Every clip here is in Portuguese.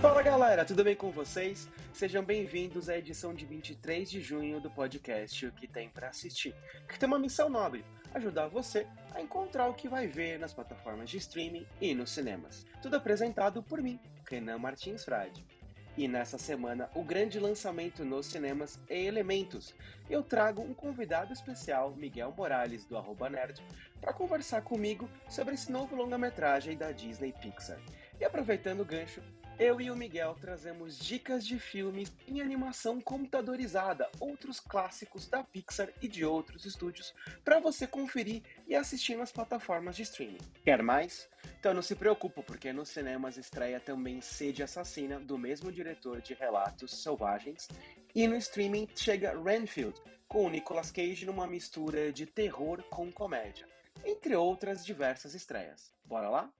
Fala galera, tudo bem com vocês? Sejam bem-vindos à edição de 23 de junho do podcast O que Tem Pra Assistir, que tem uma missão nobre: ajudar você a encontrar o que vai ver nas plataformas de streaming e nos cinemas. Tudo apresentado por mim, Renan Martins Frade. E nessa semana, o grande lançamento nos cinemas é Elementos. Eu trago um convidado especial, Miguel Morales, do @nerd, para conversar comigo sobre esse novo longa-metragem da Disney Pixar. E aproveitando o gancho, eu e o Miguel trazemos dicas de filmes em animação computadorizada, outros clássicos da Pixar e de outros estúdios, para você conferir e assistir nas plataformas de streaming. Quer mais? Então não se preocupe, porque nos cinemas estreia também Sede Assassina, do mesmo diretor de Relatos Selvagens, e no streaming chega Renfield, com o Nicolas Cage numa mistura de terror com comédia, entre outras diversas estreias. Bora lá?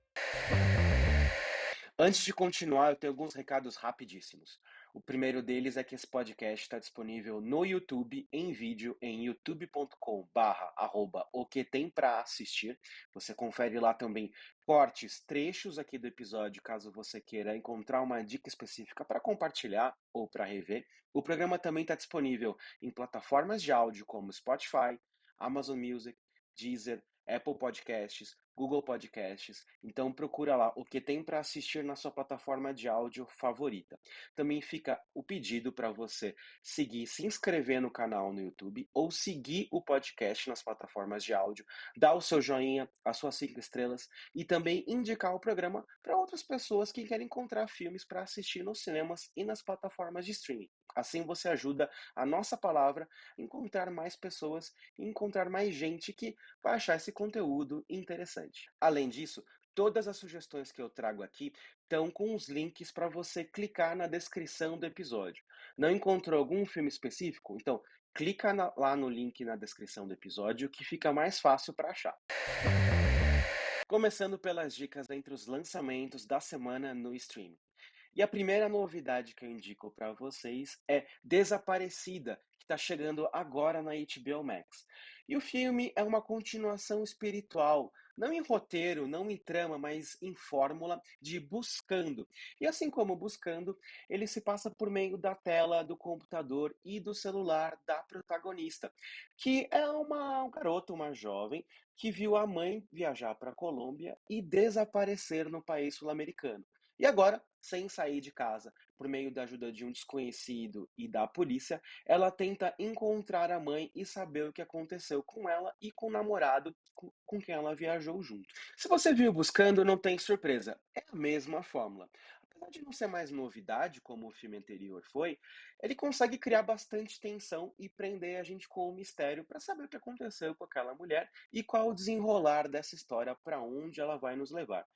Antes de continuar, eu tenho alguns recados rapidíssimos. O primeiro deles é que esse podcast está disponível no YouTube em vídeo em youtube.com/arroba o que tem pra assistir. Você confere lá também cortes, trechos aqui do episódio, caso você queira encontrar uma dica específica para compartilhar ou para rever. O programa também está disponível em plataformas de áudio como Spotify, Amazon Music, Deezer, Apple Podcasts, Google Podcasts. Então procura lá o que tem para assistir na sua plataforma de áudio favorita. Também fica o pedido para você seguir, se inscrever no canal no YouTube ou seguir o podcast nas plataformas de áudio, dar o seu joinha, as suas 5 estrelas e também indicar o programa para outras pessoas que querem encontrar filmes para assistir nos cinemas e nas plataformas de streaming. Assim você ajuda a nossa palavra a encontrar mais pessoas e encontrar mais gente que vai achar esse conteúdo interessante. Além disso, todas as sugestões que eu trago aqui estão com os links para você clicar na descrição do episódio. Não encontrou algum filme específico? Então, clica lá no link na descrição do episódio que fica mais fácil para achar. Começando pelas dicas entre os lançamentos da semana no streaming. E a primeira novidade que eu indico para vocês é Desaparecida, que está chegando agora na HBO Max. E o filme é uma continuação espiritual, não em roteiro, não em trama, mas em fórmula de Buscando. E assim como Buscando, ele se passa por meio da tela do computador e do celular da protagonista, que é uma garota, uma jovem, que viu a mãe viajar para a Colômbia e desaparecer no país sul-americano. E agora, sem sair de casa, por meio da ajuda de um desconhecido e da polícia, ela tenta encontrar a mãe e saber o que aconteceu com ela e com o namorado com quem ela viajou junto. Se você viu Buscando, não tem surpresa, é a mesma fórmula. Apesar de não ser mais novidade, como o filme anterior foi, ele consegue criar bastante tensão e prender a gente com o mistério para saber o que aconteceu com aquela mulher e qual o desenrolar dessa história, para onde ela vai nos levar.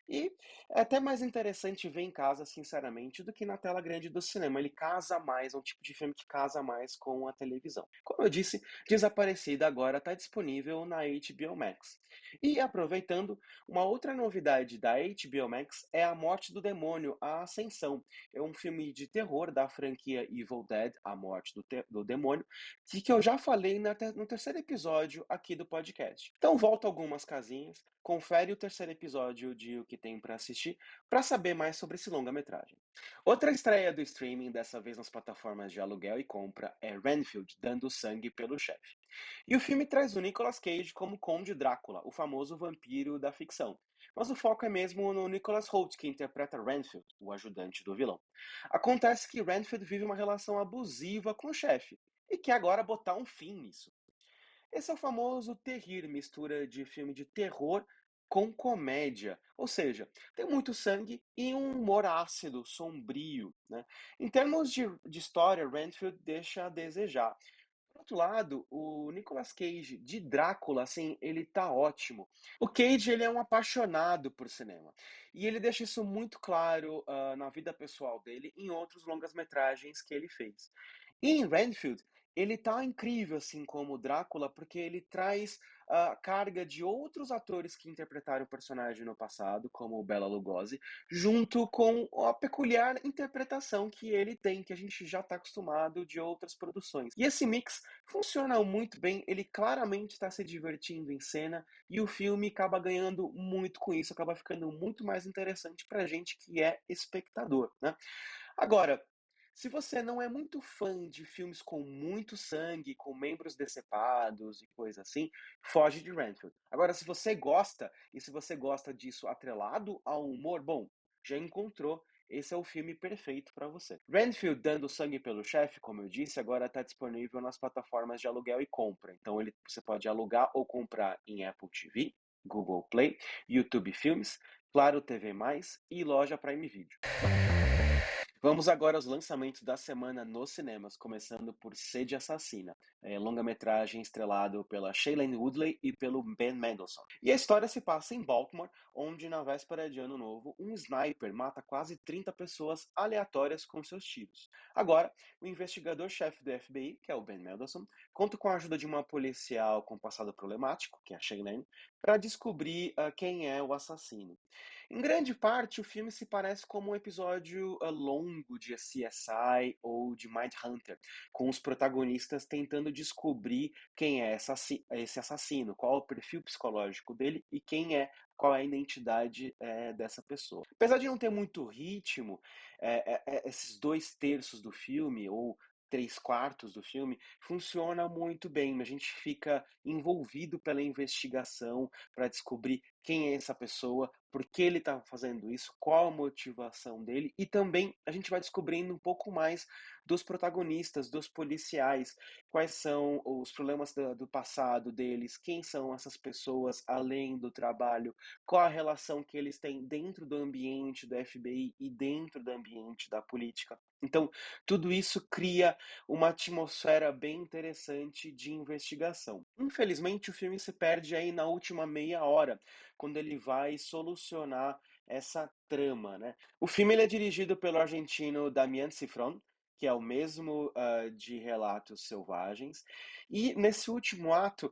E é até mais interessante ver em casa, sinceramente, do que na tela grande do cinema. Ele casa mais, é um tipo de filme que casa mais com a televisão. Como eu disse, Desaparecida agora está disponível na HBO Max. E aproveitando, uma outra novidade da HBO Max é A Morte do Demônio, A Ascensão. É um filme de terror da franquia Evil Dead, A Morte do Demônio, que eu já falei no terceiro episódio aqui do podcast. Então volta algumas casinhas, confere o terceiro episódio de O que tem para assistir para saber mais sobre esse longa-metragem. Outra estreia do streaming, dessa vez nas plataformas de aluguel e compra, é Renfield, Dando Sangue pelo Chefe. E o filme traz o Nicolas Cage como Conde Drácula, o famoso vampiro da ficção. Mas o foco é mesmo no Nicholas Hoult, que interpreta Renfield, o ajudante do vilão. Acontece que Renfield vive uma relação abusiva com o chefe e quer agora botar um fim nisso. Esse é o famoso terrir, mistura de filme de terror com comédia. Ou seja, tem muito sangue e um humor ácido, sombrio, né? Em termos de história, Renfield deixa a desejar. Por outro lado, o Nicolas Cage de Drácula, assim, ele tá ótimo. O Cage, ele é um apaixonado por cinema. E ele deixa isso muito claro na vida pessoal dele, em outros longas-metragens que ele fez. E em Renfield, Ele tá incrível, assim, como Drácula, porque ele traz a carga de outros atores que interpretaram o personagem no passado, como o Bela Lugosi, junto com a peculiar interpretação que ele tem, que a gente já está acostumado de outras produções. E esse mix funciona muito bem, ele claramente está se divertindo em cena, e o filme acaba ganhando muito com isso, acaba ficando muito mais interessante pra gente que é espectador, né. Agora, se você não é muito fã de filmes com muito sangue, com membros decepados e coisa assim, foge de Renfield. Agora, se você gosta, e se você gosta disso atrelado ao humor, bom, já encontrou. Esse é o filme perfeito para você. Renfield, Dando Sangue pelo Chefe, como eu disse, agora está disponível nas plataformas de aluguel e compra. Então você pode alugar ou comprar em Apple TV, Google Play, YouTube Filmes, Claro TV+, e loja Prime Video. Vamos agora aos lançamentos da semana nos cinemas, começando por Sede Assassina, longa-metragem estrelado pela Shailene Woodley e pelo Ben Mendelsohn. E a história se passa em Baltimore, onde na véspera de Ano Novo, um sniper mata quase 30 pessoas aleatórias com seus tiros. Agora, o investigador-chefe do FBI, que é o Ben Mendelsohn, conta com a ajuda de uma policial com passado problemático, que é a Shailene, para descobrir quem é o assassino. Em grande parte, o filme se parece como um episódio longo de CSI ou de Mindhunter, com os protagonistas tentando descobrir quem é esse assassino, qual é o perfil psicológico dele e qual é a identidade dessa pessoa. Apesar de não ter muito ritmo, esses 2/3 do filme, ou 3/4 do filme, funciona muito bem. A gente fica envolvido pela investigação para descobrir quem é essa pessoa, por que ele está fazendo isso, qual a motivação dele, e também a gente vai descobrindo um pouco mais dos protagonistas, dos policiais, quais são os problemas do passado deles, quem são essas pessoas além do trabalho, qual a relação que eles têm dentro do ambiente do FBI e dentro do ambiente da política. Então, tudo isso cria uma atmosfera bem interessante de investigação. Infelizmente, o filme se perde aí na última meia hora, quando ele vai solucionar essa trama, né. O filme ele é dirigido pelo argentino Damián Cifrón, que é o mesmo, de Relatos Selvagens, e nesse último ato,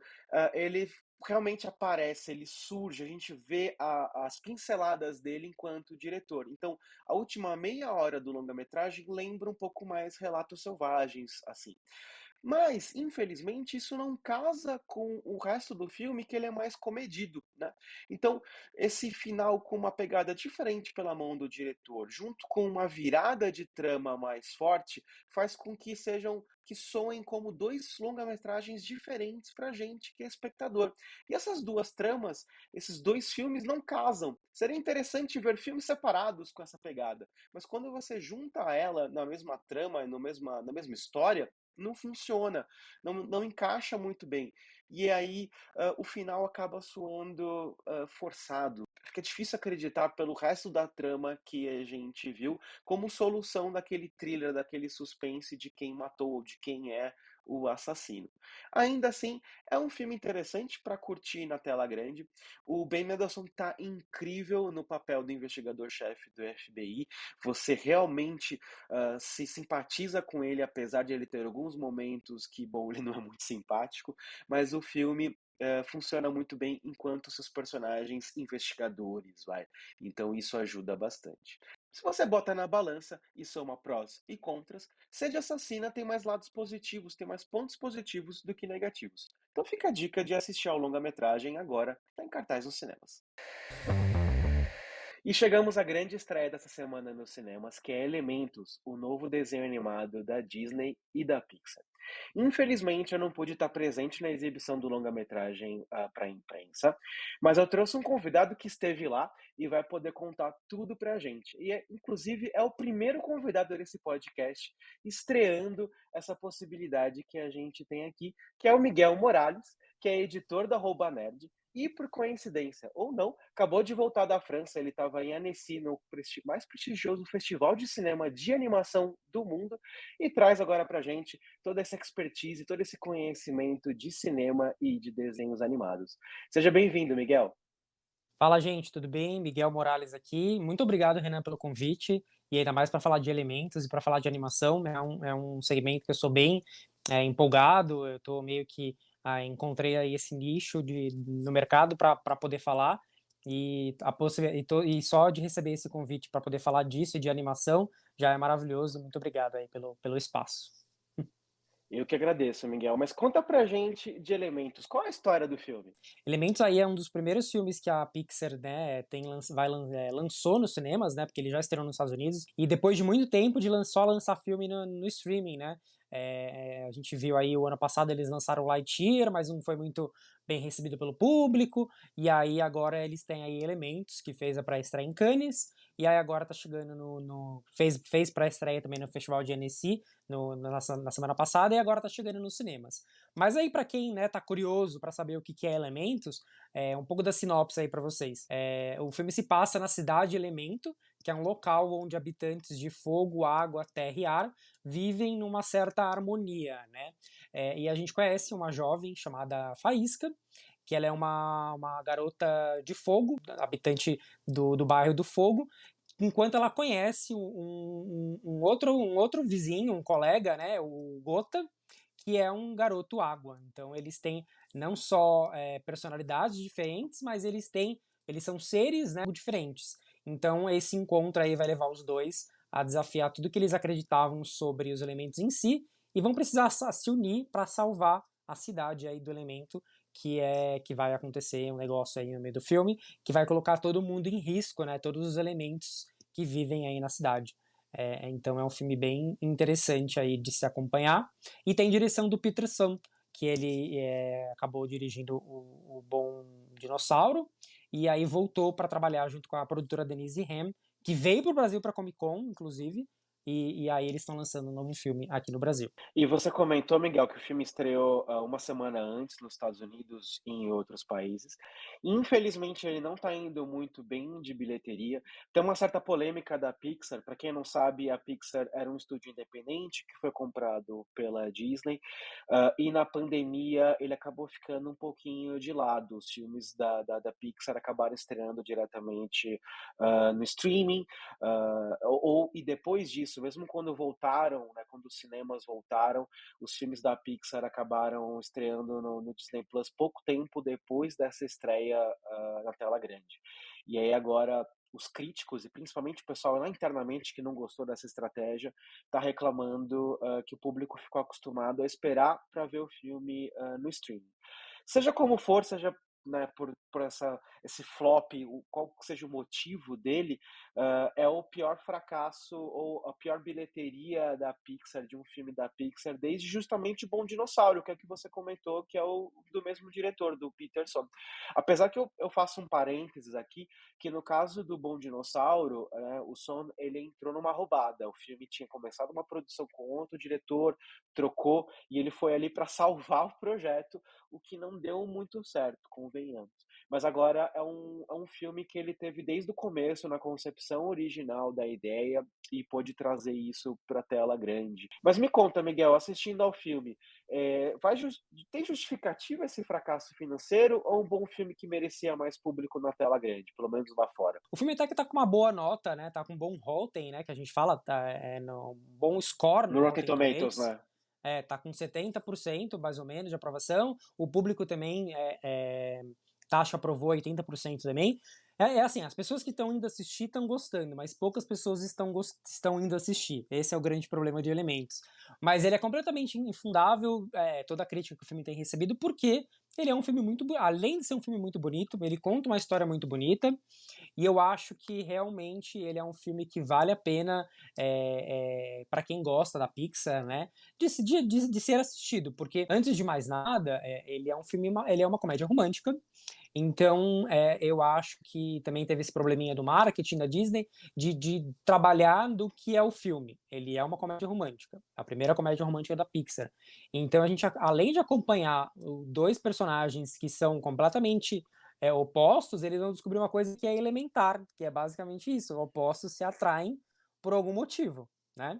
ele realmente aparece, ele surge, a gente vê a as pinceladas dele enquanto diretor. Então, a última meia hora do longa-metragem lembra um pouco mais Relatos Selvagens, assim. Mas, infelizmente, isso não casa com o resto do filme, que ele é mais comedido, né. Então, esse final com uma pegada diferente pela mão do diretor, junto com uma virada de trama mais forte, faz com que soem como 2 longa-metragens diferentes pra gente que é espectador. E essas 2 tramas, esses 2 filmes não casam. Seria interessante ver filmes separados com essa pegada, mas quando você junta ela na mesma trama, no mesma na mesma história, não funciona, não encaixa muito bem. E aí, o final acaba soando, forçado. Fica difícil acreditar pelo resto da trama que a gente viu, como solução daquele thriller, daquele suspense de quem matou ou de quem é o assassino. Ainda assim, é um filme interessante para curtir na tela grande. O Ben Mendelsohn tá incrível no papel do investigador-chefe do FBI. Você realmente se simpatiza com ele, apesar de ele ter alguns momentos que, bom, ele não é muito simpático, mas o filme funciona muito bem enquanto seus personagens investigadores, vai. Então isso ajuda bastante. Se você bota na balança e soma prós e contras, Sede Assassina tem mais lados positivos, tem mais pontos positivos do que negativos. Então fica a dica de assistir ao longa-metragem agora, está em cartaz nos cinemas. E chegamos à grande estreia dessa semana nos cinemas, que é Elementos, o novo desenho animado da Disney e da Pixar. Infelizmente, eu não pude estar presente na exibição do longa-metragem para a imprensa, mas eu trouxe um convidado que esteve lá e vai poder contar tudo para a gente. Inclusive, é o primeiro convidado desse podcast estreando essa possibilidade que a gente tem aqui, que é o Miguel Morales, que é editor da Arroba Nerd, e por coincidência ou não, acabou de voltar da França, ele estava em Annecy, no mais prestigioso festival de cinema de animação do mundo, e traz agora pra gente toda essa expertise, todo esse conhecimento de cinema e de desenhos animados. Seja bem-vindo, Miguel. Fala, gente, tudo bem? Miguel Morales aqui. Muito obrigado, Renan, pelo convite. E ainda mais para falar de elementos e para falar de animação, né? É um segmento que eu sou bem empolgado, eu tô meio que, encontrei aí esse nicho no mercado para poder falar, e a possi e só de receber esse convite para poder falar disso e de animação, já é maravilhoso. Muito obrigado aí pelo espaço. Eu que agradeço, Miguel. Mas conta pra gente de Elementos. Qual é a história do filme? Elementos aí é um dos primeiros filmes que a Pixar, né, lançou nos cinemas, né, porque ele já estreou nos Estados Unidos, e depois de muito tempo de só lançar filme no streaming, né. A gente viu aí o ano passado eles lançaram Lightyear, mas não foi muito bem recebido pelo público, e aí agora eles têm aí Elementos, que fez a pré-estreia em Cannes, e aí agora tá chegando fez pré-estreia também no Festival de Annecy, na semana passada, e agora tá chegando nos cinemas. Mas aí para quem, né, tá curioso para saber o que é Elementos, um pouco da sinopse aí para vocês. O filme se passa na cidade Elemento, que é um local onde habitantes de fogo, água, terra e ar vivem numa certa harmonia, né? E a gente conhece uma jovem chamada Faísca, que ela é uma garota de fogo, habitante do bairro do Fogo, enquanto ela conhece um outro vizinho, um colega, né, o Gota, que é um garoto água. Então eles têm não só personalidades diferentes, mas eles são seres, né, diferentes. Então esse encontro aí vai levar os dois a desafiar tudo que eles acreditavam sobre os elementos em si e vão precisar se unir para salvar a cidade aí do elemento que vai acontecer um negócio aí no meio do filme que vai colocar todo mundo em risco, né? Todos os elementos que vivem aí na cidade. Então é um filme bem interessante aí de se acompanhar. E tem direção do Peter Sun, que ele acabou dirigindo o Bom Dinossauro, e aí voltou para trabalhar junto com a produtora Denise Ham, que veio para o Brasil para Comic Con, inclusive, e aí eles estão lançando um novo filme aqui no Brasil. E você comentou, Miguel, que o filme estreou uma semana antes nos Estados Unidos e em outros países. Infelizmente, ele não está indo muito bem de bilheteria. Tem uma certa polêmica da Pixar. Para quem não sabe, a Pixar era um estúdio independente que foi comprado pela Disney. E na pandemia, ele acabou ficando um pouquinho de lado. Os filmes da Pixar acabaram estreando diretamente no streaming. E depois disso, mesmo quando voltaram, né, quando os cinemas voltaram, os filmes da Pixar acabaram estreando no Disney Plus pouco tempo depois dessa estreia na tela grande. E aí agora os críticos e principalmente o pessoal lá internamente que não gostou dessa estratégia está reclamando que o público ficou acostumado a esperar para ver o filme no streaming. Seja como for, seja, né, por esse flop, qual que seja o motivo dele, é o pior fracasso ou a pior bilheteria da Pixar, de um filme da Pixar, desde justamente Bom Dinossauro, que é o que você comentou, que é o do mesmo diretor, do Peterson. Apesar que eu faço um parênteses aqui, que no caso do Bom Dinossauro, o Son ele entrou numa roubada. O filme tinha começado uma produção com outro diretor, trocou, e ele foi ali para salvar o projeto, o que não deu muito certo, convenhamos. Mas agora é um filme que ele teve desde o começo, na concepção original da ideia, e pôde trazer isso para a tela grande. Mas me conta, Miguel, assistindo ao filme, tem justificativa esse fracasso financeiro ou um bom filme que merecia mais público na tela grande, pelo menos lá fora? O filme até que tá com uma boa nota, né? Tá com um bom Rotten, né? Que a gente fala, tá no bom score No no Rotten Rotten Tomatoes, Tomatoes. né? Tá com 70% mais ou menos de aprovação. O público também taxa aprovou 80% também. Assim, as pessoas que estão indo assistir estão gostando, mas poucas pessoas estão indo assistir. Esse é o grande problema de Elementos. Mas ele é completamente infundável, toda a crítica que o filme tem recebido, porque ele é um filme além de ser um filme muito bonito, ele conta uma história muito bonita, e eu acho que realmente ele é um filme que vale a pena para quem gosta da Pixar, né, de ser assistido, porque antes de mais nada, ele é uma comédia romântica. Então, eu acho que também teve esse probleminha do marketing da Disney de trabalhar do que é o filme. Ele é uma comédia romântica, a primeira comédia romântica da Pixar. Então, a gente, além de acompanhar dois personagens que são completamente opostos, eles vão descobrir uma coisa que é elementar, que é basicamente isso: opostos se atraem por algum motivo, né?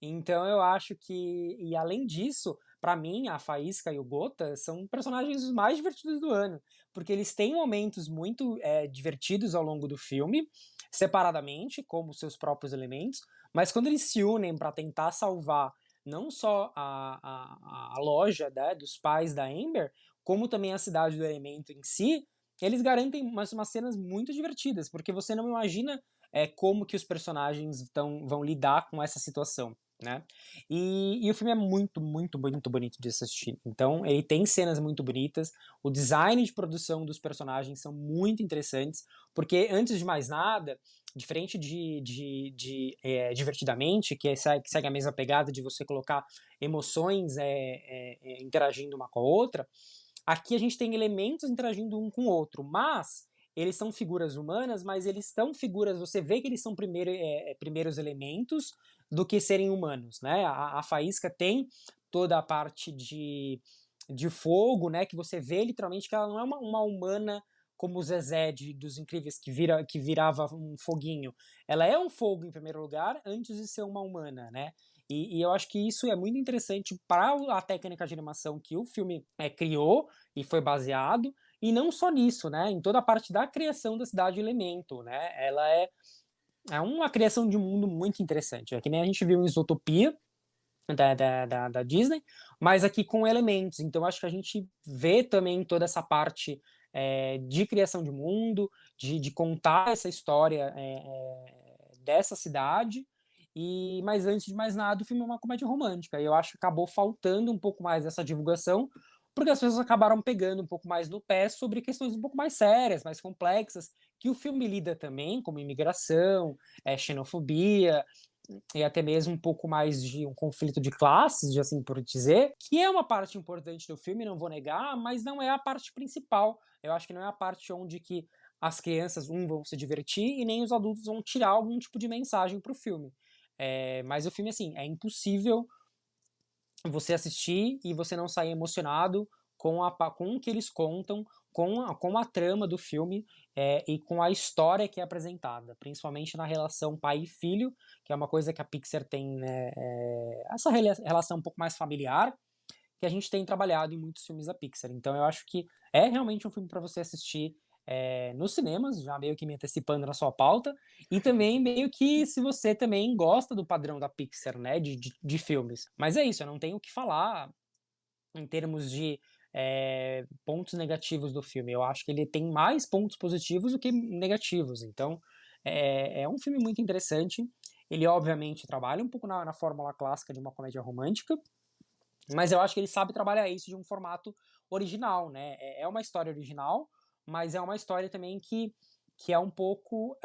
Então, eu acho que, e além disso, para mim, a Faísca e o Gota são personagens os mais divertidos do ano, porque eles têm momentos muito divertidos ao longo do filme, separadamente, como seus próprios elementos, mas quando eles se unem para tentar salvar, não só a loja, né, dos pais da Amber, como também a cidade do Elemento em si, eles garantem umas cenas muito divertidas, porque você não imagina como que os personagens vão lidar com essa situação, né? E o filme é muito, muito, muito bonito de assistir. Então, ele tem cenas muito bonitas, o design de produção dos personagens são muito interessantes, porque antes de mais nada, diferente de Divertidamente, que segue a mesma pegada de você colocar emoções interagindo uma com a outra, aqui a gente tem elementos interagindo um com o outro, mas eles são figuras humanas, mas eles são figuras, você vê que eles são primeiros elementos do que serem humanos, né? A Faísca tem toda a parte de fogo, né? Que você vê literalmente que ela não é uma humana como o Zezé dos Incríveis que virava um foguinho. Ela é um fogo em primeiro lugar antes de ser uma humana, né? E eu acho que isso é muito interessante para a técnica de animação que o filme criou e foi baseado, e não só nisso, né? Em toda a parte da criação da cidade Elemento, né? Ela é uma criação de um mundo muito interessante. É que nem a gente viu em Zootopia, da Disney, mas aqui com elementos. Então acho que a gente vê também toda essa parte de criação de mundo, de contar essa história dessa cidade. Mas antes de mais nada, o filme é uma comédia romântica. E eu acho que acabou faltando um pouco mais dessa divulgação, porque as pessoas acabaram pegando um pouco mais no pé sobre questões um pouco mais sérias, mais complexas, que o filme lida também, como imigração, xenofobia, e até mesmo um pouco mais de um conflito de classes, de assim por dizer, que é uma parte importante do filme, não vou negar, mas não é a parte principal. Eu acho que não é a parte onde que as crianças vão se divertir e nem os adultos vão tirar algum tipo de mensagem pro filme. Mas o filme, assim, é impossível você assistir e você não sair emocionado com o que eles contam, com a trama do filme e com a história que é apresentada, principalmente na relação pai e filho, que é uma coisa que a Pixar tem, né, essa relação um pouco mais familiar, que a gente tem trabalhado em muitos filmes da Pixar. Então eu acho que é realmente um filme para você assistir nos cinemas, já meio que me antecipando na sua pauta, e também meio que se você também gosta do padrão da Pixar, né, de filmes. Mas é isso, eu não tenho o que falar em termos de pontos negativos do filme. Eu acho que ele tem mais pontos positivos do que negativos. Então, é um filme muito interessante. Ele, obviamente, trabalha um pouco na fórmula clássica de uma comédia romântica, mas eu acho que ele sabe trabalhar isso de um formato original, né? É uma história original, mas é uma história também que é um pouco,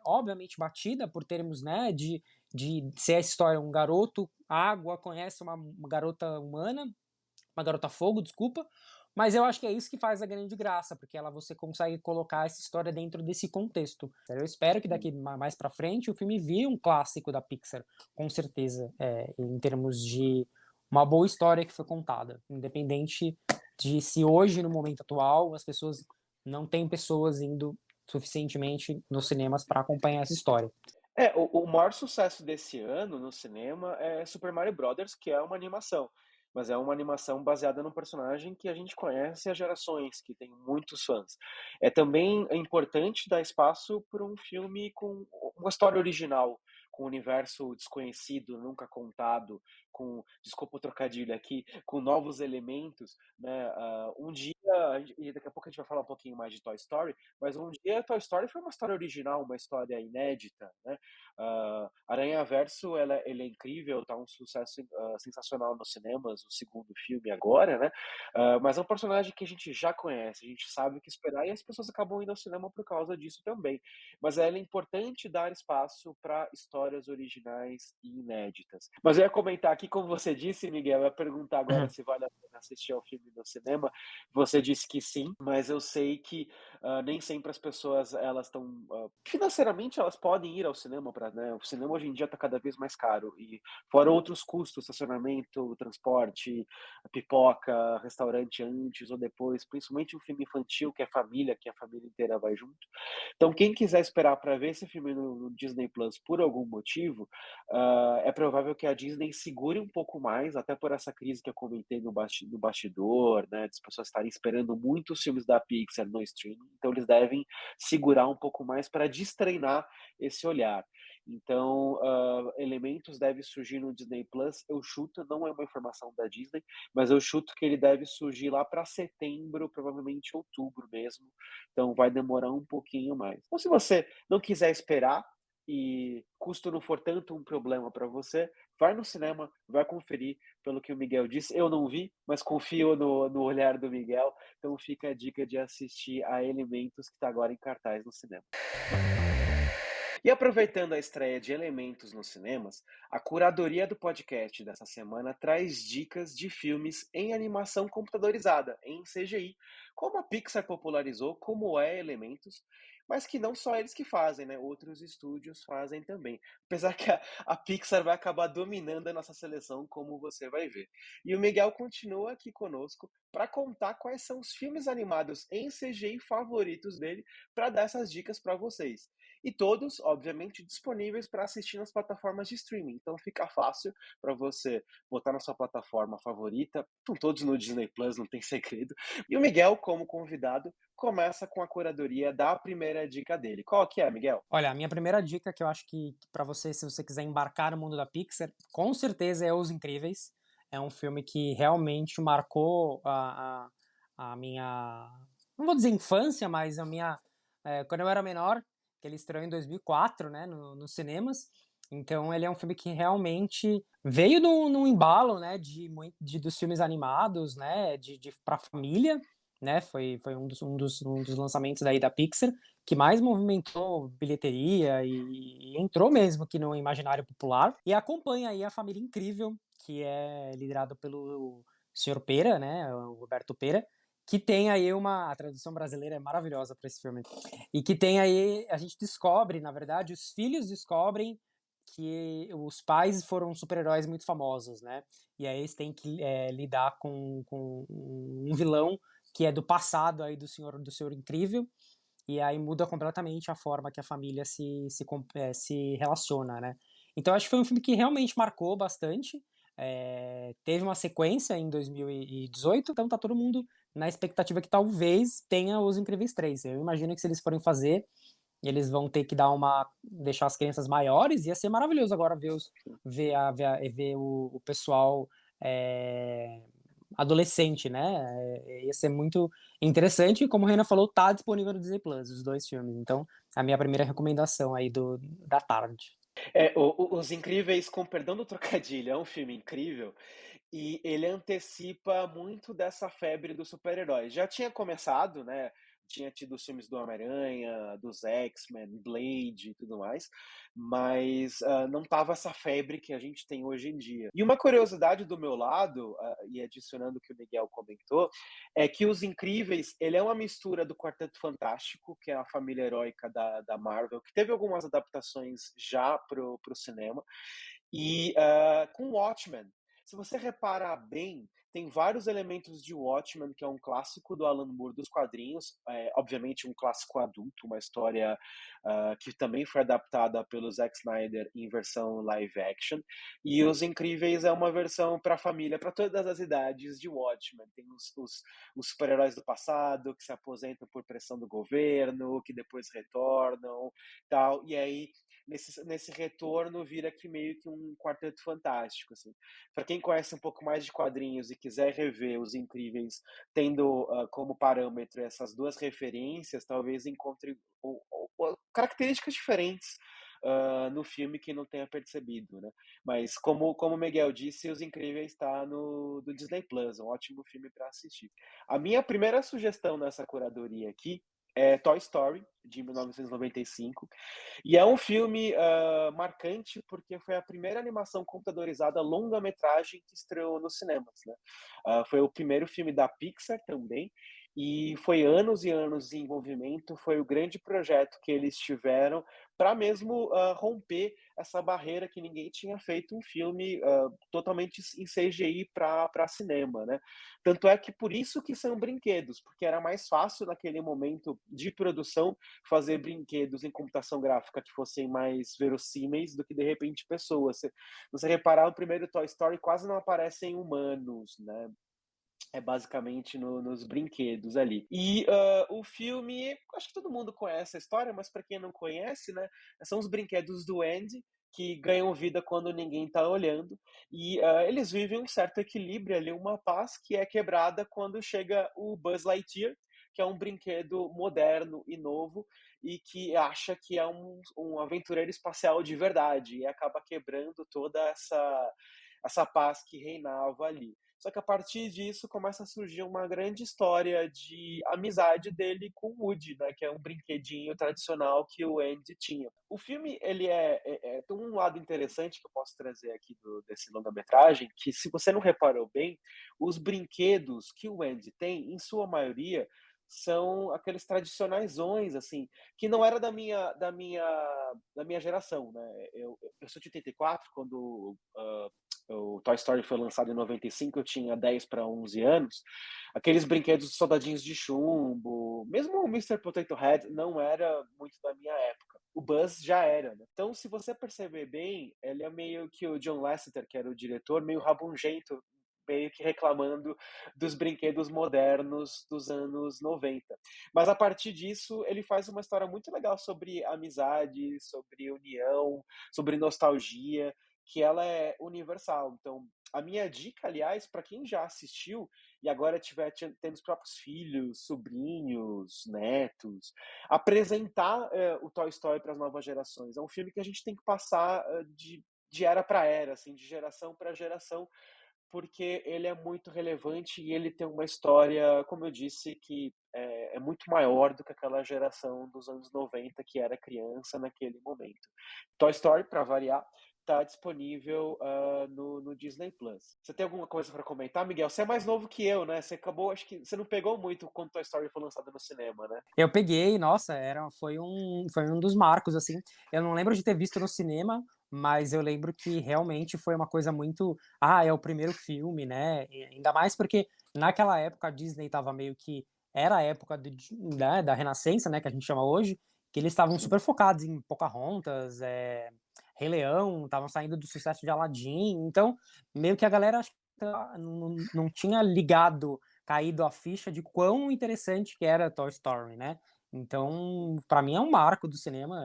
obviamente, batida por termos, né, de ser a história um garoto água conhece uma garota humana, uma garota fogo, desculpa, mas eu acho que é isso que faz a grande graça, porque você consegue colocar essa história dentro desse contexto. Eu espero que daqui mais para frente o filme vire um clássico da Pixar, com certeza, em termos de uma boa história que foi contada, independente de se hoje, no momento atual, as pessoas não têm pessoas indo suficientemente nos cinemas para acompanhar essa história. O maior sucesso desse ano no cinema é Super Mario Brothers, que é uma animação. Mas é uma animação baseada num personagem que a gente conhece há gerações, que tem muitos fãs. É também importante dar espaço para um filme com uma história original, com um universo desconhecido, nunca contado, com, desculpa o trocadilho aqui, com novos elementos, né? Um dia, e daqui a pouco a gente vai falar um pouquinho mais de Toy Story, mas um dia Toy Story foi uma história original, uma história inédita, né? Aranha Verso, ele é incrível, tá um sucesso sensacional nos cinemas, o segundo filme agora, né? Mas é um personagem que a gente já conhece, a gente sabe o que esperar e as pessoas acabam indo ao cinema por causa disso também. Mas é importante dar espaço para histórias originais e inéditas. Mas eu ia comentar aqui, como você disse, Miguel, eu ia perguntar agora se vale a pena assistir ao filme no cinema. Você disse que sim, mas eu sei que nem sempre as pessoas elas estão financeiramente elas podem ir ao cinema para, né? O cinema hoje em dia está cada vez mais caro e fora outros custos, estacionamento, transporte, pipoca, restaurante antes ou depois, principalmente um filme infantil que a família inteira vai junto. Então quem quiser esperar para ver esse filme no Disney Plus por algum motivo, é provável que a Disney segure um pouco mais, até por essa crise que eu comentei no bastidor, né, das pessoas estarem esperando muitos filmes da Pixar no streaming, então eles devem segurar um pouco mais para destreinar esse olhar. Então, Elementos deve surgir no Disney Plus. Eu chuto, não é uma informação da Disney, mas eu chuto que ele deve surgir lá para setembro, provavelmente outubro mesmo. Então vai demorar um pouquinho mais. Ou se você não quiser esperar e custo não for tanto um problema para você, vai no cinema, vai conferir. Pelo que o Miguel disse, eu não vi, mas confio no olhar do Miguel. Então fica a dica de assistir a Elementos, que está agora em cartaz no cinema. E aproveitando a estreia de Elementos nos cinemas, a curadoria do podcast dessa semana traz dicas de filmes em animação computadorizada, em CGI, como a Pixar popularizou, como é Elementos, mas que não só eles que fazem, né? Outros estúdios fazem também. Apesar que a Pixar vai acabar dominando a nossa seleção, como você vai ver. E o Miguel continua aqui conosco para contar quais são os filmes animados em CGI favoritos dele, para dar essas dicas para vocês. E todos, obviamente, disponíveis para assistir nas plataformas de streaming. Então fica fácil para você botar na sua plataforma favorita. Estão todos no Disney Plus, não tem segredo. E o Miguel, como convidado, começa com a curadoria da primeira dica dele. Qual que é, Miguel? Olha, a minha primeira dica que eu acho que para você, se você quiser embarcar no mundo da Pixar, com certeza é Os Incríveis. É um filme que realmente marcou a minha, não vou dizer infância, mas a minha, quando eu era menor, que ele estreou em 2004, né, nos cinemas. Então ele é um filme que realmente veio num embalo, né, dos filmes animados, né, para família, né, foi um dos lançamentos daí da Pixar que mais movimentou bilheteria e entrou mesmo aqui no imaginário popular. E acompanha aí a família incrível, que é liderado pelo senhor Pera, né, o Roberto Pera, que tem aí a tradução brasileira é maravilhosa para esse filme. E que tem aí, a gente descobre, na verdade, os filhos descobrem que os pais foram super-heróis muito famosos, né? E aí eles têm que lidar com um vilão que é do passado aí do senhor incrível, e aí muda completamente a forma que a família se relaciona, né. Então acho que foi um filme que realmente marcou bastante, teve uma sequência em 2018, então tá todo mundo na expectativa que talvez tenha Os Incríveis 3. Eu imagino que se eles forem fazer, eles vão ter que deixar as crianças maiores, ia ser maravilhoso agora ver o pessoal, eh, adolescente, né, ia ser muito interessante e como o Renan falou, tá disponível no Disney Plus, os 2 filmes, então a minha primeira recomendação aí da tarde. Os Incríveis, com perdão do trocadilho, é um filme incrível e ele antecipa muito dessa febre dos super-heróis. Já tinha começado, né? Tinha tido os filmes do Homem-Aranha, dos X-Men, Blade e tudo mais, mas não tava essa febre que a gente tem hoje em dia. E uma curiosidade do meu lado, e adicionando o que o Miguel comentou, é que Os Incríveis, ele é uma mistura do Quarteto Fantástico, que é a família heróica da Marvel, que teve algumas adaptações já pro cinema, e com Watchmen. Se você reparar bem, tem vários elementos de Watchmen, que é um clássico do Alan Moore dos quadrinhos, obviamente um clássico adulto, uma história que também foi adaptada pelo Zack Snyder em versão live action. E Os Incríveis é uma versão para a família, para todas as idades de Watchmen. Tem os super-heróis do passado que se aposentam por pressão do governo, que depois retornam, tal. E aí nesse retorno vira que meio que um quarteto fantástico, assim. Para quem conhece um pouco mais de quadrinhos e quiser rever Os Incríveis, tendo como parâmetro essas duas referências, talvez encontre características diferentes no filme que não tenha percebido, né? Mas como o Miguel disse, Os Incríveis está no do Disney Plus, um ótimo filme para assistir. A minha primeira sugestão nessa curadoria aqui é Toy Story, de 1995, e é um filme marcante porque foi a primeira animação computadorizada longa-metragem que estreou nos cinemas, né? Foi o primeiro filme da Pixar também, e foi anos e anos de envolvimento, foi o grande projeto que eles tiveram para mesmo romper essa barreira que ninguém tinha feito um filme totalmente em CGI para cinema, né? Tanto é que por isso que são brinquedos, porque era mais fácil naquele momento de produção fazer brinquedos em computação gráfica que fossem mais verossímeis do que de repente pessoas. Se você reparar, o primeiro Toy Story quase não aparecem humanos, né? É basicamente nos brinquedos ali. E, o filme, acho que todo mundo conhece a história, mas para quem não conhece, né, são os brinquedos do Andy, que ganham vida quando ninguém está olhando, e, eles vivem um certo equilíbrio ali, uma paz que é quebrada quando chega o Buzz Lightyear, que é um brinquedo moderno e novo, e que acha que é um aventureiro espacial de verdade, e acaba quebrando toda essa paz que reinava ali. Só que a partir disso começa a surgir uma grande história de amizade dele com o Woody, né, que é um brinquedinho tradicional que o Andy tinha. O filme ele tem um lado interessante que eu posso trazer aqui desse longa-metragem, que se você não reparou bem, os brinquedos que o Andy tem, em sua maioria, são aqueles tradicionaisões, assim, que não era da minha geração, né. Eu sou de 84, quando, o Toy Story foi lançado em 95, eu tinha 10 para 11 anos. Aqueles brinquedos de soldadinhos de chumbo, mesmo o Mister Potato Head não era muito da minha época. O Buzz já era, né. Então, se você perceber bem, ele é meio que o John Lasseter, que era o diretor, meio rabugento, meio que reclamando dos brinquedos modernos dos anos 90. Mas a partir disso, ele faz uma história muito legal sobre amizade, sobre união, sobre nostalgia, que ela é universal. Então, a minha dica, aliás, para quem já assistiu e agora tiver tendo os próprios filhos, sobrinhos, netos, apresentar o Toy Story para as novas gerações. É um filme que a gente tem que passar de era para era, assim, de geração para geração, porque ele é muito relevante e ele tem uma história, como eu disse, que é muito maior do que aquela geração dos anos 90 que era criança naquele momento. Toy Story, para variar, está disponível no Disney Plus. Você tem alguma coisa para comentar, Miguel? Você é mais novo que eu, né? Você acabou, acho que você não pegou muito quando Toy Story foi lançado no cinema, né? Eu peguei, nossa, foi um dos marcos, assim. Eu não lembro de ter visto no cinema, mas eu lembro que realmente foi uma coisa muito. Ah, é o primeiro filme, né? E ainda mais porque naquela época a Disney estava meio que. Era a época né, da Renascença, né, que a gente chama hoje, que eles estavam Sim. super focados em Pocahontas, Rei Leão, estavam saindo do sucesso de Aladdin. Então, meio que a galera acho que não tinha ligado caído a ficha de quão interessante que era Toy Story, né? Então, para mim é um marco do cinema,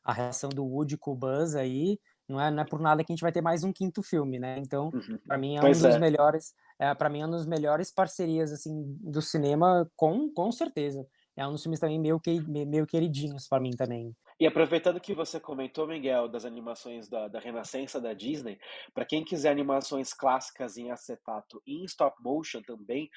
a relação do Woody com o Buzz aí, não é por nada que a gente vai ter mais um quinto filme, né? Então, para mim é um Pois dos é. melhores, para mim é uma das melhores parcerias assim do cinema, com certeza. É um dos filmes também meio queridinhos para mim também. E aproveitando que você comentou, Miguel, das animações da Renascença da Disney, para quem quiser animações clássicas em acetato e em stop motion também,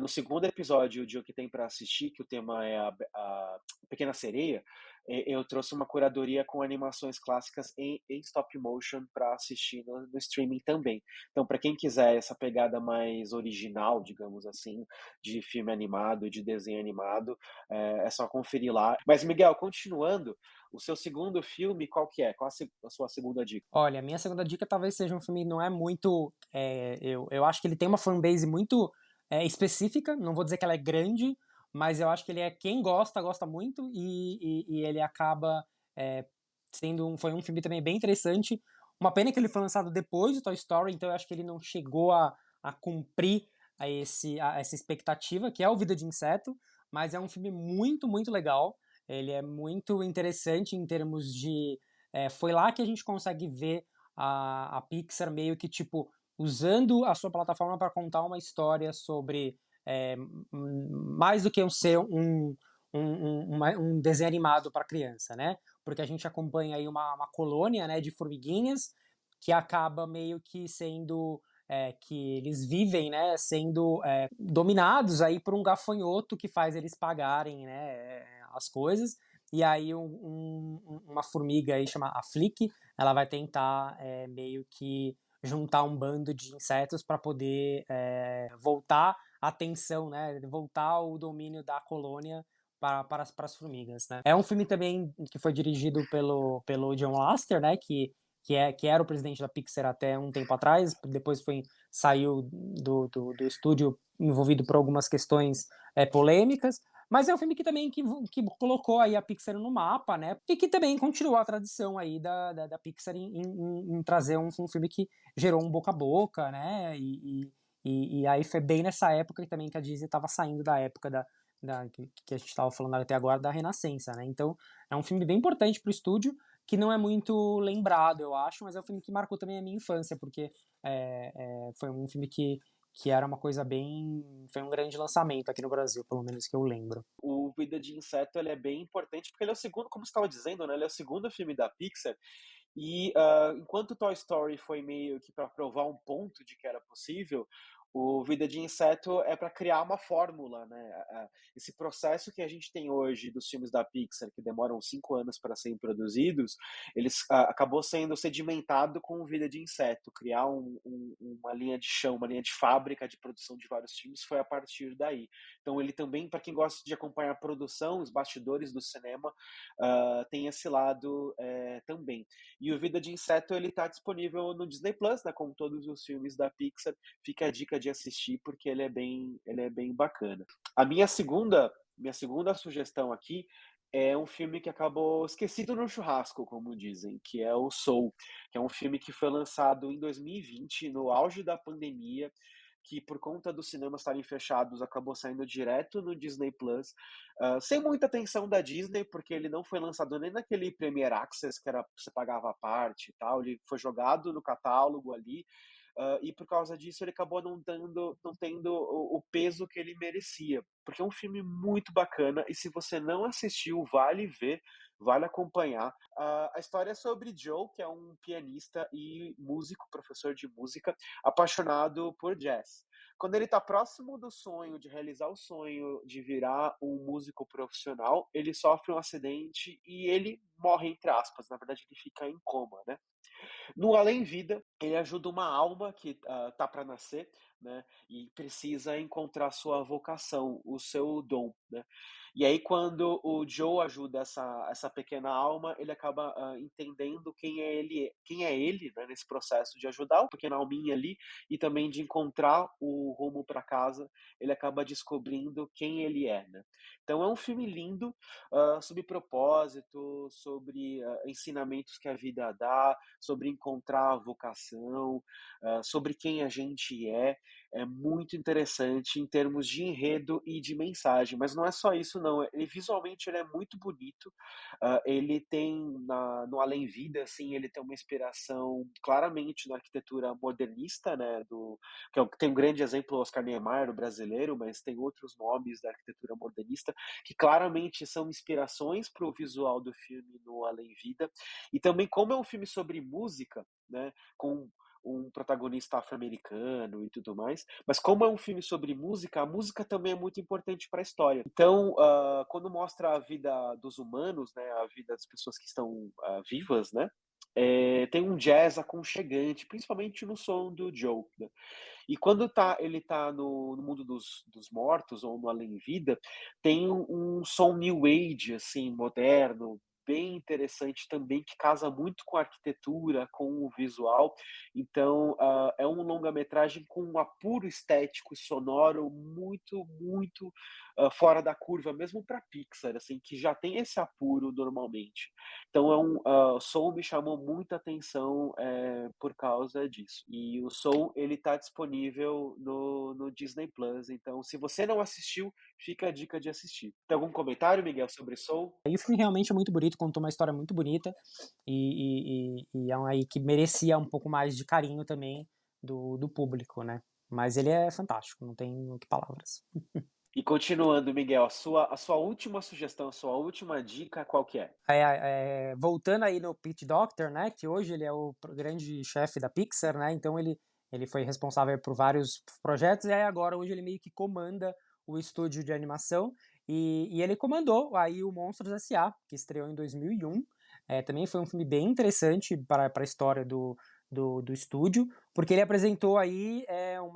no segundo episódio, o dia que tem para assistir, que o tema é a Pequena Sereia, eu trouxe uma curadoria com animações clássicas em stop motion para assistir no streaming também. Então, para quem quiser essa pegada mais original, digamos assim, de filme animado, de desenho animado, é só conferir lá. Mas, Miguel, continuando, o seu segundo filme, qual que é? Qual a sua segunda dica? Olha, a minha segunda dica talvez seja um filme não é muito, eu acho que ele tem uma fanbase muito, específica, não vou dizer que ela é grande, mas eu acho que ele é quem gosta, gosta muito e ele acaba, eh, foi um filme também bem interessante. Uma pena que ele foi lançado depois do Toy Story, então eu acho que ele não chegou a cumprir a essa expectativa, que é o Vida de Inseto, mas é um filme muito, muito legal. Ele é muito interessante em termos de foi lá que a gente consegue ver a Pixar meio que, tipo, usando a sua plataforma para contar uma história sobre mais do que ser um desenho animado para criança, né? Porque a gente acompanha aí uma colônia, né, de formiguinhas que acaba meio que sendo que eles vivem, né, sendo dominados aí por um gafanhoto que faz eles pagarem, né, as coisas. E aí uma formiga aí chama a Flick, ela vai tentar meio que juntar um bando de insetos para poder voltar a atenção, né, voltar o domínio da colônia para as formigas, né. É um filme também que foi dirigido pelo John Lasseter, né, que era o presidente da Pixar até um tempo atrás, depois saiu do estúdio envolvido por algumas questões polêmicas, mas é um filme que também que colocou aí a Pixar no mapa, né? E que também continuou a tradição aí da Pixar em trazer um filme que gerou um boca a boca, né? E aí foi bem nessa época também que a Disney estava saindo da época que a gente estava falando até agora, da Renascença, né? Então é um filme bem importante pro estúdio, que não é muito lembrado, eu acho, mas é um filme que marcou também a minha infância, porque foi um filme que era uma coisa bem. Foi um grande lançamento aqui no Brasil, pelo menos que eu lembro. O Vida de Inseto ele é bem importante, porque ele é o segundo, como você estava dizendo, né, ele é o segundo filme da Pixar, e enquanto Toy Story foi meio que para provar um ponto de que era possível, o Vida de Inseto é para criar uma fórmula, né? Esse processo que a gente tem hoje dos filmes da Pixar, que demoram 5 anos para serem produzidos, eles acabou sendo sedimentado com o Vida de Inseto. Criar uma linha de chão, uma linha de fábrica de produção de vários filmes foi a partir daí. Então ele também, para quem gosta de acompanhar a produção, os bastidores do cinema, tem esse lado também. E o Vida de Inseto ele está disponível no Disney Plus, né, como todos os filmes da Pixar. Fica a dica de assistir porque ele é bem bacana. A minha segunda sugestão aqui é um filme que acabou esquecido no churrasco, como dizem, que é o Soul, que é um filme que foi lançado em 2020, no auge da pandemia, que por conta dos cinemas estarem fechados acabou saindo direto no Disney Plus, sem muita atenção da Disney, porque ele não foi lançado nem naquele Premier Access, que era você pagava a parte e tal, ele foi jogado no catálogo ali, e por causa disso ele acabou não tendo o peso que ele merecia, porque é um filme muito bacana e se você não assistiu, vale ver, vale acompanhar. A história é sobre Joe, que é um pianista e músico, professor de música, apaixonado por jazz. Quando ele está próximo do sonho, de realizar o sonho de virar um músico profissional, ele sofre um acidente e ele morre, entre aspas. Na verdade, ele fica em coma, né? No Além Vida, ele ajuda uma alma que tá para nascer, né? E precisa encontrar sua vocação, o seu dom, né? E aí, quando o Joe ajuda essa pequena alma, ele acaba entendendo quem é ele, né, nesse processo de ajudar o pequeno alminha ali e também de encontrar o rumo para casa. Ele acaba descobrindo quem ele é, né? Então é um filme lindo, sobre propósito, sobre ensinamentos que a vida dá, sobre encontrar a vocação, sobre quem a gente é. É muito interessante em termos de enredo e de mensagem, mas não é só isso não, ele visualmente ele é muito bonito, ele tem no Além Vida, assim, ele tem uma inspiração claramente na arquitetura modernista, né, tem um grande exemplo, o Oscar Niemeyer, o brasileiro, mas tem outros nomes da arquitetura modernista que claramente são inspirações para o visual do filme no Além Vida, e também como é um filme sobre música, né, com um protagonista afro-americano e tudo mais, mas como é um filme sobre música, a música também é muito importante para a história. Então, quando mostra a vida dos humanos, né, a vida das pessoas que estão vivas, né, tem um jazz aconchegante, principalmente no som do Joe, né? E quando ele tá no mundo dos mortos ou no além-vida, tem um som new age, assim, moderno, bem interessante também, que casa muito com a arquitetura, com o visual. Então, é um longa-metragem com um apuro estético e sonoro muito, muito fora da curva, mesmo para Pixar, assim, que já tem esse apuro normalmente. Então o Soul me chamou muita atenção, por causa disso. E o Soul, ele tá disponível no Disney Plus, então se você não assistiu, fica a dica de assistir. Tem algum comentário, Miguel, sobre Soul? Aí o filme realmente é muito bonito, contou uma história muito bonita e é um aí que merecia um pouco mais de carinho também do público, né? Mas ele é fantástico, não tem o que palavras. E continuando, Miguel, a sua última sugestão, a sua última dica, qual que é? Voltando aí no Pete Docter, né? Que hoje ele é o grande chefe da Pixar, né? Então ele foi responsável por vários projetos e aí agora hoje ele meio que comanda o estúdio de animação e ele comandou aí o Monstros S.A., que estreou em 2001. Também foi um filme bem interessante para a história do estúdio, porque ele apresentou aí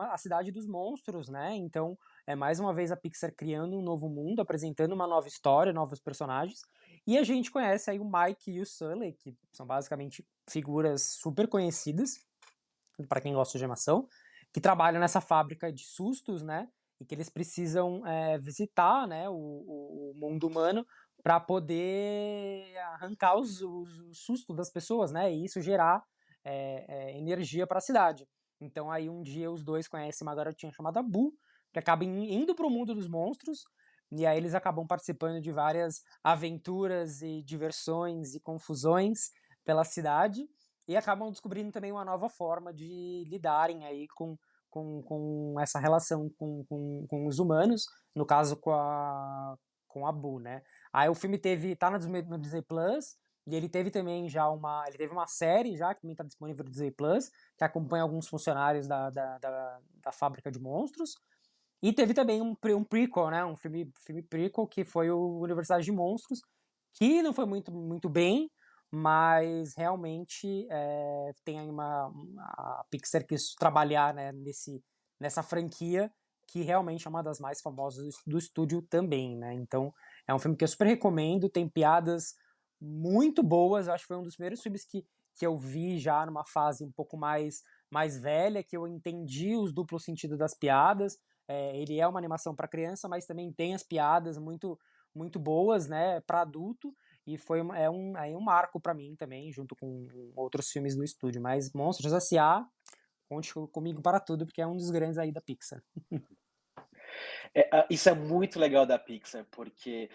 a cidade dos monstros, né? Então é mais uma vez a Pixar criando um novo mundo, apresentando uma nova história, novos personagens. E a gente conhece aí o Mike e o Sully, que são basicamente figuras super conhecidas para quem gosta de animação, que trabalham nessa fábrica de sustos, né? E que eles precisam visitar, né, o mundo humano para poder arrancar os sustos das pessoas, né? E isso gerar energia para a cidade. Então aí um dia os dois conhecem uma garotinha chamada Boo, que acaba indo para o mundo dos monstros, e aí eles acabam participando de várias aventuras e diversões e confusões pela cidade, e acabam descobrindo também uma nova forma de lidarem aí com essa relação com os humanos, no caso com a Boo, né. Aí o filme tá no Disney Plus, e ele teve uma série já, que também tá disponível no Disney Plus, que acompanha alguns funcionários da fábrica de monstros. E teve também um prequel, né? Um filme prequel, que foi o Universidade de Monstros, que não foi muito bem, mas realmente tem aí a Pixar quis trabalhar, né, nessa franquia, que realmente é uma das mais famosas do estúdio também, né? Então é um filme que eu super recomendo, tem piadas muito boas. Eu acho que foi um dos primeiros filmes que eu vi já numa fase um pouco mais velha, que eu entendi os duplos sentidos das piadas. Ele é uma animação para criança, mas também tem as piadas muito boas, né, para adulto, e é um marco para mim também, junto com outros filmes do estúdio. Mas Monstros S.A., conte comigo para tudo, porque é um dos grandes aí da Pixar. Isso é muito legal da Pixar, porque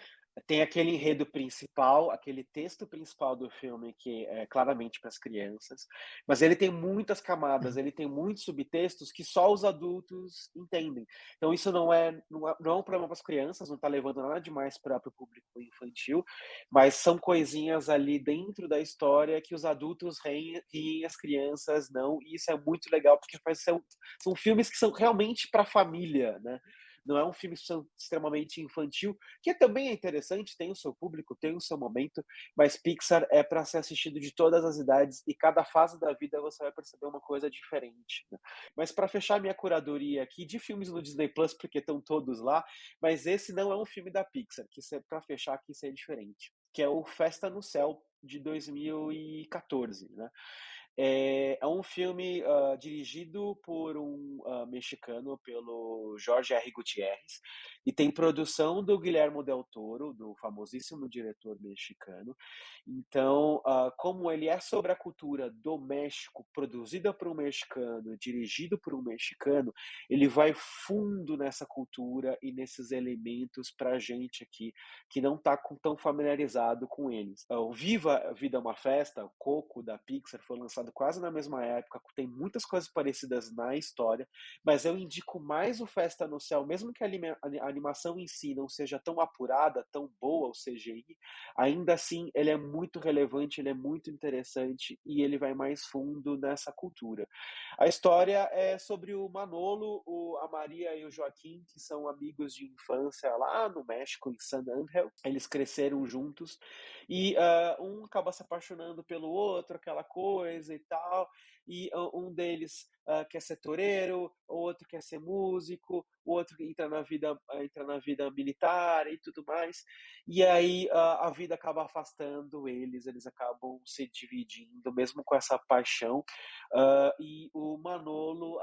tem aquele enredo principal, aquele texto principal do filme que é claramente para as crianças, mas ele tem muitas camadas, ele tem muitos subtextos que só os adultos entendem. Então isso não é um problema para as crianças, não está levando nada demais para o público infantil, mas são coisinhas ali dentro da história que os adultos riem, as crianças não, e isso é muito legal, porque são filmes que são realmente para a família, né? Não é um filme extremamente infantil, que também é interessante, tem o seu público, tem o seu momento, mas Pixar é para ser assistido de todas as idades e cada fase da vida você vai perceber uma coisa diferente, né. Mas para fechar minha curadoria aqui de filmes no Disney Plus, porque estão todos lá, mas esse não é um filme da Pixar, que para fechar aqui isso é diferente, que é o Festa no Céu de 2014, né. É um filme dirigido por um mexicano, pelo Jorge R. Gutierrez, e tem produção do Guilherme Del Toro, do famosíssimo diretor mexicano. Então, como ele é sobre a cultura do México, produzida por um mexicano, dirigido por um mexicano, ele vai fundo nessa cultura e nesses elementos para a gente aqui, que não está tão familiarizado com eles. O Viva a Vida é uma Festa, o Coco da Pixar, foi lançado quase na mesma época, tem muitas coisas parecidas na história, mas eu indico mais o Festa no Céu, mesmo que a animação em si não seja tão apurada, tão boa, o CGI, ainda assim ele é muito relevante, ele é muito interessante e ele vai mais fundo nessa cultura. A história é sobre o Manolo, a Maria e o Joaquim, que são amigos de infância lá no México, em San Ángel. Eles cresceram juntos e um acaba se apaixonando pelo outro, aquela coisa e tal. E um deles quer ser toureiro, o outro quer ser músico, o outro entra na vida militar e tudo mais. E aí a vida acaba afastando eles acabam se dividindo, mesmo com essa paixão. E o Manolo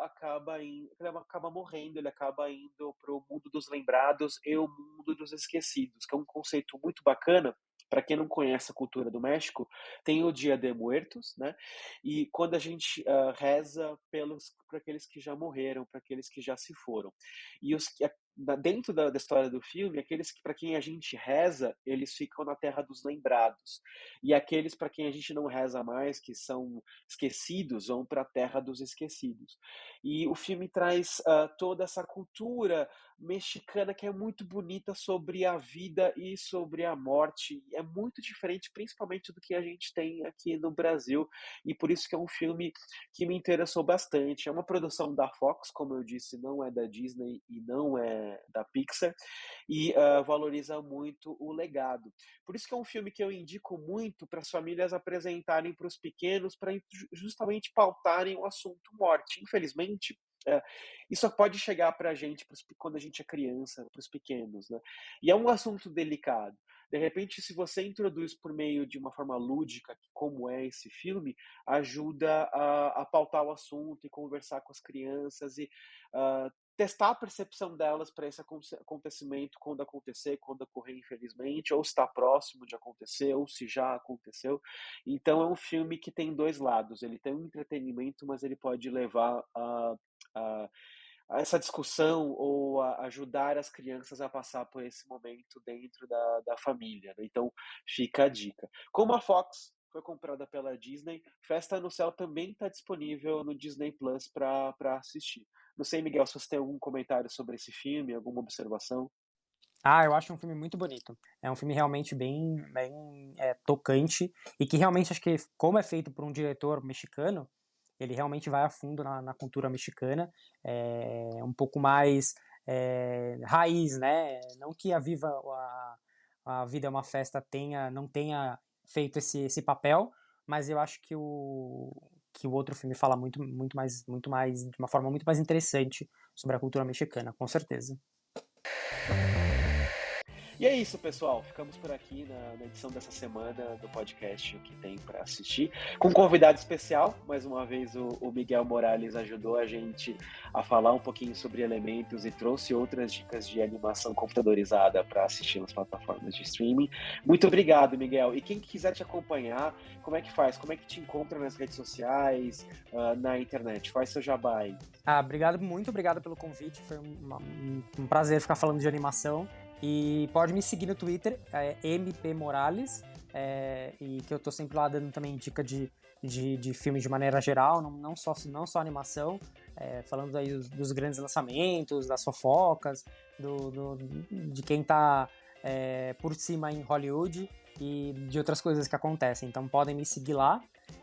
ele acaba morrendo, ele acaba indo para o mundo dos lembrados e o mundo dos esquecidos, que é um conceito muito bacana. Para quem não conhece a cultura do México, tem o Dia de Muertos, né? E quando a gente reza por aqueles que já morreram, para aqueles que já se foram. E dentro da história do filme, aqueles para quem a gente reza, eles ficam na terra dos lembrados. E aqueles para quem a gente não reza mais, que são esquecidos, vão para a terra dos esquecidos. E o filme traz toda essa cultura mexicana que é muito bonita sobre a vida e sobre a morte. É muito diferente, principalmente do que a gente tem aqui no Brasil. E por isso que é um filme que me interessou bastante. É uma produção da Fox, como eu disse, não é da Disney e não é da Pixar, e valoriza muito o legado. Por isso que é um filme que eu indico muito para as famílias apresentarem para os pequenos, para justamente pautarem o assunto morte. Infelizmente, isso pode chegar para a gente quando a gente é criança, para os pequenos, né? E é um assunto delicado. De repente, se você introduz por meio de uma forma lúdica, como é esse filme, ajuda a pautar o assunto e conversar com as crianças e testar a percepção delas para esse acontecimento quando acontecer, quando ocorrer, infelizmente, ou se está próximo de acontecer, ou se já aconteceu. Então é um filme que tem dois lados. Ele tem um entretenimento, mas ele pode levar a essa discussão ou a ajudar as crianças a passar por esse momento dentro da família, né? Então fica a dica. Como a Fox foi comprada pela Disney, Festa no Céu também está disponível no Disney Plus para assistir. Não sei, Miguel, se você tem algum comentário sobre esse filme, alguma observação. Ah, eu acho um filme muito bonito. É um filme realmente bem tocante e que realmente acho que, como é feito por um diretor mexicano, ele realmente vai a fundo na cultura mexicana, um pouco mais raiz, né? Não que a Vida é uma Festa não tenha feito esse papel, mas eu acho que o outro filme fala muito mais, de uma forma muito mais interessante sobre a cultura mexicana, com certeza. E é isso, pessoal. Ficamos por aqui na edição dessa semana do podcast O que tem para assistir. Com um convidado especial, mais uma vez o Miguel Morales ajudou a gente a falar um pouquinho sobre elementos e trouxe outras dicas de animação computadorizada para assistir nas plataformas de streaming. Muito obrigado, Miguel. E quem quiser te acompanhar, como é que faz? Como é que te encontra nas redes sociais, na internet? Faz seu jabá aí. Ah, muito obrigado pelo convite. Foi um prazer ficar falando de animação. E pode me seguir no Twitter, MP Morales, e que eu tô sempre lá dando também dica de filme de maneira geral, não só animação, falando aí dos grandes lançamentos, das fofocas, de quem tá por cima em Hollywood e de outras coisas que acontecem. Então podem me seguir lá.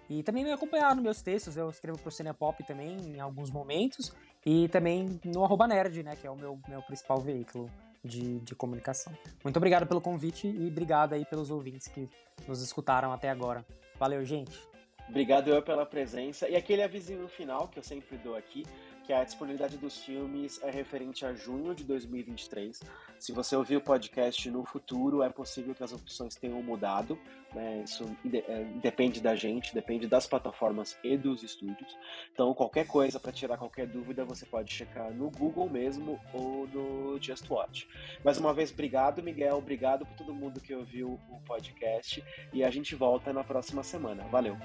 E também me acompanhar nos meus textos, eu escrevo pro Cinepop também em alguns momentos, e também no @nerd, né, que é o meu principal veículo de comunicação. Muito obrigado pelo convite e obrigado aí pelos ouvintes que nos escutaram até agora. Valeu, gente! Obrigado eu pela presença. E aquele avisinho final que eu sempre dou aqui, que a disponibilidade dos filmes é referente a junho de 2023. Se você ouvir o podcast no futuro, é possível que as opções tenham mudado, né? Isso depende da gente, depende das plataformas e dos estúdios. Então, qualquer coisa, para tirar qualquer dúvida, você pode checar no Google mesmo ou no Just Watch. Mais uma vez, obrigado, Miguel. Obrigado por todo mundo que ouviu o podcast. E a gente volta na próxima semana. Valeu!